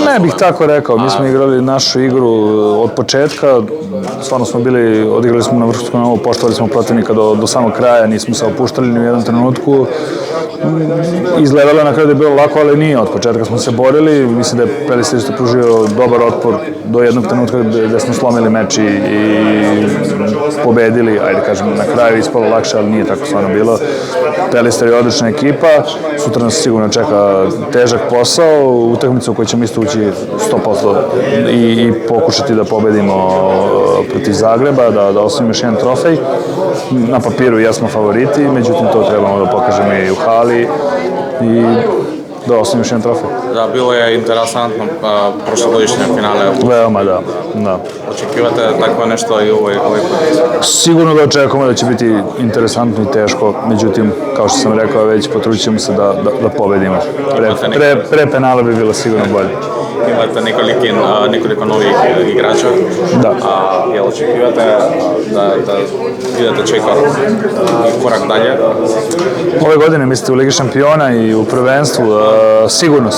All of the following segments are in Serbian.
Ne bih tako rekao, mi smo igrali našu igru od početka, stvarno smo bili, odigrali smo na vrhunskom nivou, poštovali smo protivnika do samog kraja, nismo se opuštali ni u jednom trenutku. Izgledalo je na kraju da je bilo lako, ali nije, od početka smo se borili, mislim da je Pelister isto pružio dobar otpor do jednog trenutka gde smo slomili meč i pobedili, ajde kažem, na kraju ispalo lakše, ali nije tako stvarno bilo. Pelister je odlična ekipa, sutra nas sigurno čeka težak posao, utakmicu u kojoj ćemo isto ući 100% i pokušati da pobedimo protiv Zagreba, da osvojimo još jedan trofej. Na papiru jesmo favoriti, međutim to trebamo da pokažemo i u hali i da osvojimo još jedan trofej. Da, bilo je interesantno prošlogodišnje finale. Veoma, da. Očekivate tako nešto i ovaj put? Sigurno da očekujemo da će biti interesantno i teško, međutim, kao što sam rekao već, potrudit ćemo se da pobedimo. Pre penala bi bilo sigurno bolje. Imate nekoliko novih igrača. Da. Jel očekivate da idete čekati korak dalje? Ove godine mislite u Ligi šampiona i u prvenstvu, sigurno.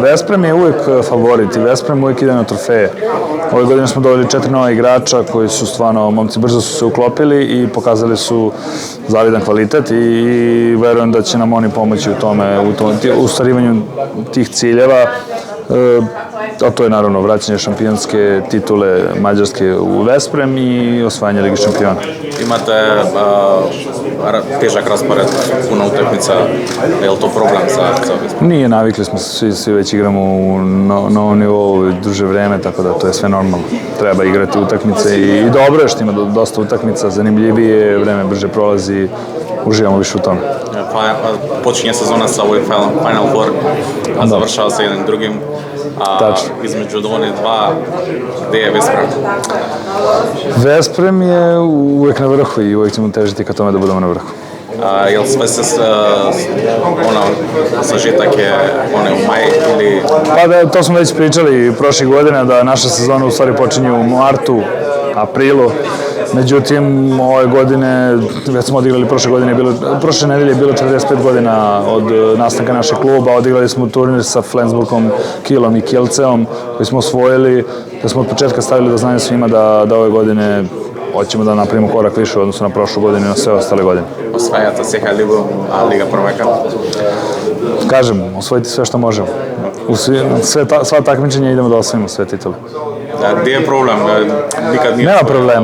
Vesprem je uvijek favorit i Vesprem uvijek ide na trofeje. Ove godine smo doveli 4 nova igrača koji su stvarno, momci brzo su se uklopili i pokazali su zavidan kvalitet i verujem da će nam oni pomoći u tome, u ostvarivanju tih ciljeva. A to je naravno vraćanje šampionske titule Mađarske u Vesprem i osvajanje Lige šampiona. Imate težak raspored, puno utakmica, je li to problem za Vesprem? Nije, navikli smo, svi već igramo na ovom nivou duže vreme, tako da to je sve normalno. Treba igrati utakmice i dobro je što ima dosta utakmica, zanimljivije, vreme brže prolazi, uživamo više u tome. Počinje sezona sa ovim Final Four, a završava sa jednim drugim. Između oni dva, gde je Vesprem? Vesprem je uvek na vrhu i uvek ćemo težiti ka tome da budemo na vrhu. Jel sve se sažitak je u maj ili... Pa da, to smo već pričali prošlih godina da naša sezona u stvari počinje u martu, aprilu. Međutim, ove godine, već smo odigrali prošle nedelje je bilo 45 godina od nastanka našeg kluba, odigrali smo turnir sa Flensburgom, Kielom i Kielceom koji smo osvojili, da smo od početka stavili do znanja svima da ove godine hoćemo da napravimo korak više u odnosu na prošlu godinu i na sve ostale godine. Osvajate CH ligu, a Liga prvaka? Kažem, osvojiti sve što možemo. Sva takmičenja idemo da osvojimo sve titule. Gdje je problem?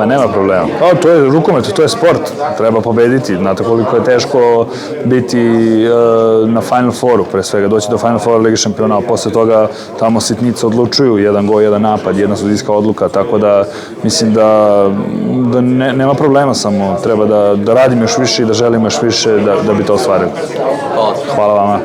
Nema problema. To je rukomet, to je sport. Treba pobediti. Znate koliko je teško biti na Final Fouru, pre svega. Doći do Final Foura Lige šampiona, a posle toga tamo sitnice odlučuju. Jedan gol, jedan napad, jedna sudijska odluka. Tako da mislim da nema problema, samo treba da radimo još više i da želimo još više da bi to ostvarili. Hvala vama.